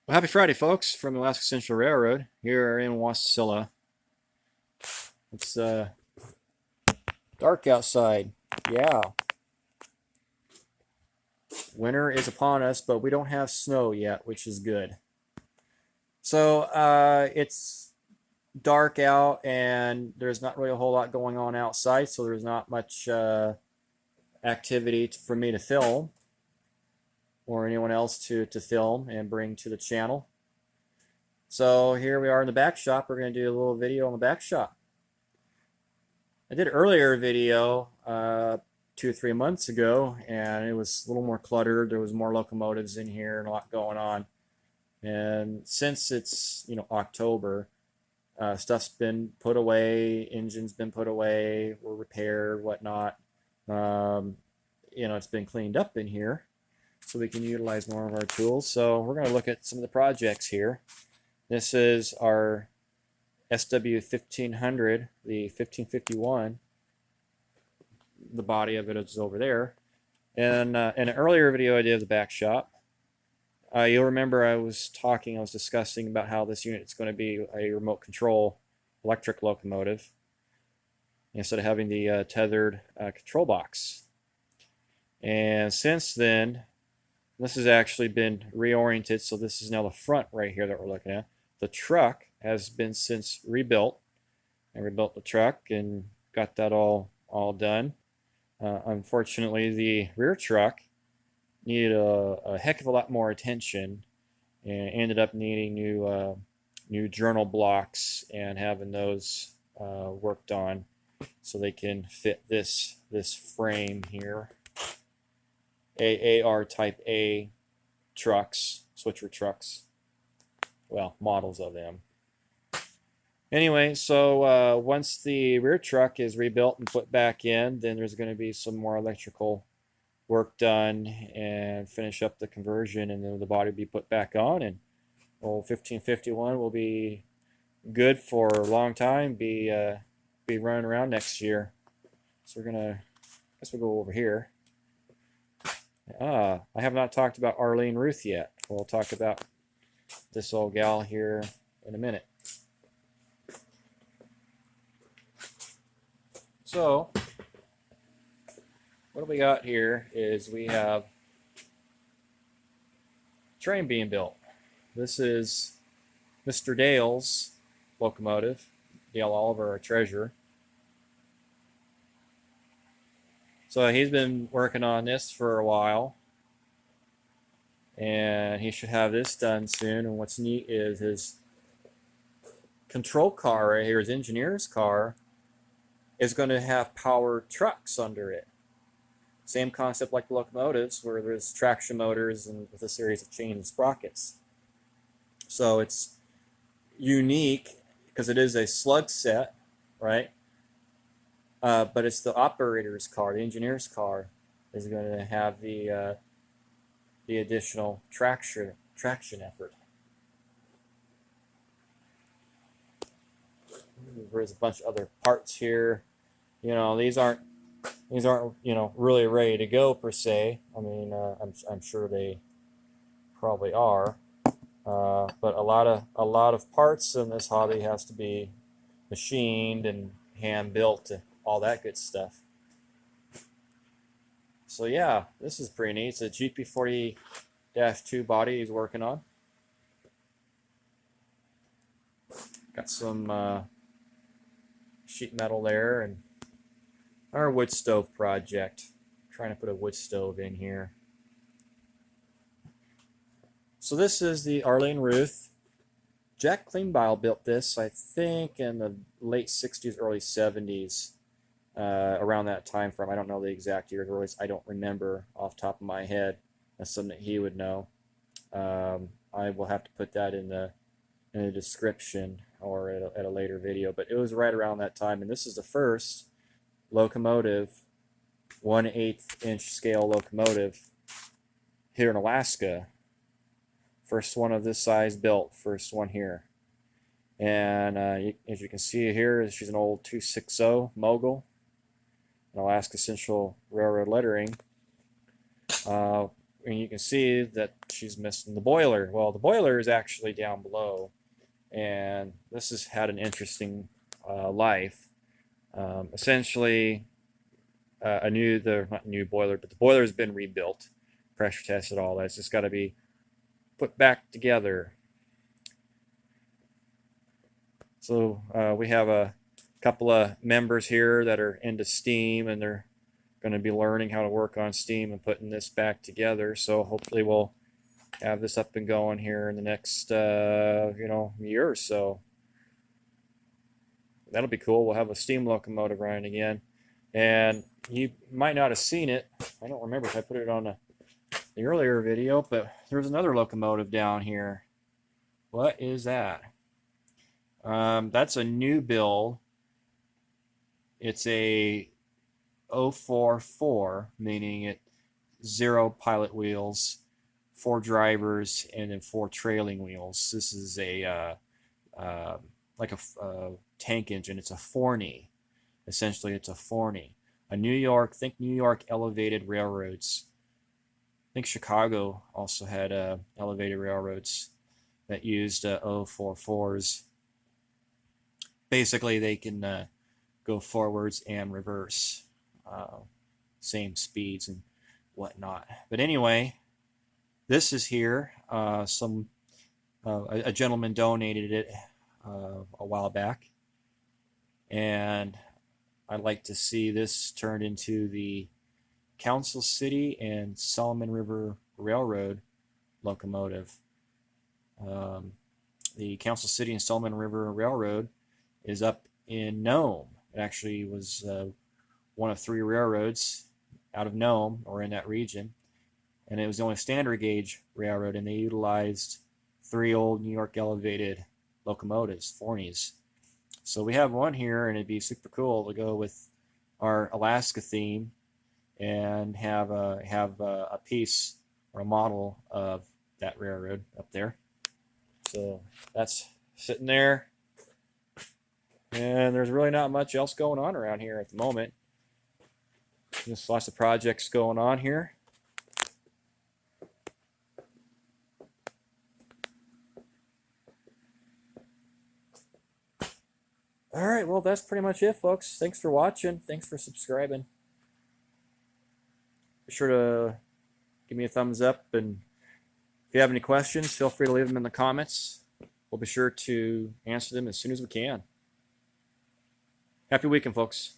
Well, happy Friday, folks, from the Alaska Central Railroad here in Wasilla. It's dark outside. Yeah, winter is upon us, but we don't have snow yet, which is good. So it's dark out, and there's not really a whole lot going on outside, so there's not much activity for me to film or anyone else to film and bring to the channel. So here we are in the back shop. We're going to do a little video on the back shop. I did an earlier video 2 or 3 months ago, and it was a little more cluttered. There was more locomotives in here and a lot going on. And since it's October, stuff's been put away, engines been put away, or repaired, whatnot. It's been cleaned up in here, so we can utilize more of our tools. So we're going to look at some of the projects here. This is our SW 1500, the 1551. The body of it is over there. And in an earlier video I did of the back shop, you'll remember I was discussing about how this unit is going to be a remote control electric locomotive instead of having the tethered control box. And since then, this has actually been reoriented, so this is now the front right here that we're looking at. The truck has been since rebuilt. I rebuilt the truck and got that all done. Unfortunately, the rear truck needed a heck of a lot more attention, and ended up needing new journal blocks and having those worked on so they can fit this frame here. AAR Type A trucks, switcher trucks. Well, models of them. Anyway, so once the rear truck is rebuilt and put back in, then there's going to be some more electrical work done and finish up the conversion, and then the body will be put back on, and old 1551 will be good for a long time, be running around next year. So we're gonna, I guess we'll go over here. I have not talked about Arlene Ruth yet. We'll talk about this old gal here in a minute. So what we got here is we have a train being built. This is Mr. Dale's locomotive, Dale Oliver, our treasurer. So he's been working on this for a while, and he should have this done soon. And what's neat is his control car right here, his engineer's car, is going to have powered trucks under it. Same concept like the locomotives, where there's traction motors and with a series of chains and sprockets. So it's unique because it is a slug set, right? But it's the operator's car, the engineer's car, is going to have the additional traction effort. There's a bunch of other parts here. These aren't really ready to go per se. I mean, I'm sure they probably are, but a lot of parts in this hobby has to be machined and hand built and all that good stuff. So yeah, this is pretty neat. It's a GP40-2 body he's working on. Got some sheet metal there, and our wood stove project. I'm trying to put a wood stove in here. So this is the Arlene Ruth. Jack Kleinbeil built this, I think, in the late 60s, early 70s, around that time frame. I don't know the exact year, or I don't remember off the top of my head. That's something that he would know. I will have to put that in the description or at a later video, but it was right around that time, and this is the first locomotive, 1/8 inch scale locomotive here in Alaska. First one of this size built, first one here. And as you can see here, she's an old 260 Mogul, an Alaska Central Railroad lettering. and you can see that she's missing the boiler. Well, the boiler is actually down below, and this has had an interesting life. Essentially, not new boiler, but the boiler has been rebuilt, pressure tested, all that. It's just got to be put back together. So we have a couple of members here that are into steam, and they're going to be learning how to work on steam and putting this back together. So hopefully we'll have this up and going here in the next year or so. That'll be cool. We'll have a steam locomotive running again, and you might not have seen it. I don't remember if I put it on the earlier video, but there's another locomotive down here. What is that? That's a new build. It's a 044, meaning it 0 pilot wheels, 4 drivers, and then 4 trailing wheels. This is a like a tank engine. It's a Forney. Essentially, it's a Forney. Think New York elevated railroads. I think Chicago also had elevated railroads that used 044s. Basically, they can go forwards and reverse, same speeds and whatnot. But anyway, this is here. A gentleman donated it a while back, and I'd like to see this turned into the Council City and Solomon River Railroad locomotive. The Council City and Solomon River Railroad is up in Nome. It actually was one of 3 railroads out of Nome, or in that region, and it was the only standard gauge railroad, and they utilized 3 old New York elevated locomotives, Forneys. So we have one here, and it'd be super cool to go with our Alaska theme and have a piece or a model of that railroad up there. So that's sitting there, and there's really not much else going on around here at the moment. Just lots of projects going on here. All right, well, that's pretty much it, folks. Thanks for watching. Thanks for subscribing. Be sure to give me a thumbs up, and if you have any questions, feel free to leave them in the comments. We'll be sure to answer them as soon as we can. Happy weekend, folks.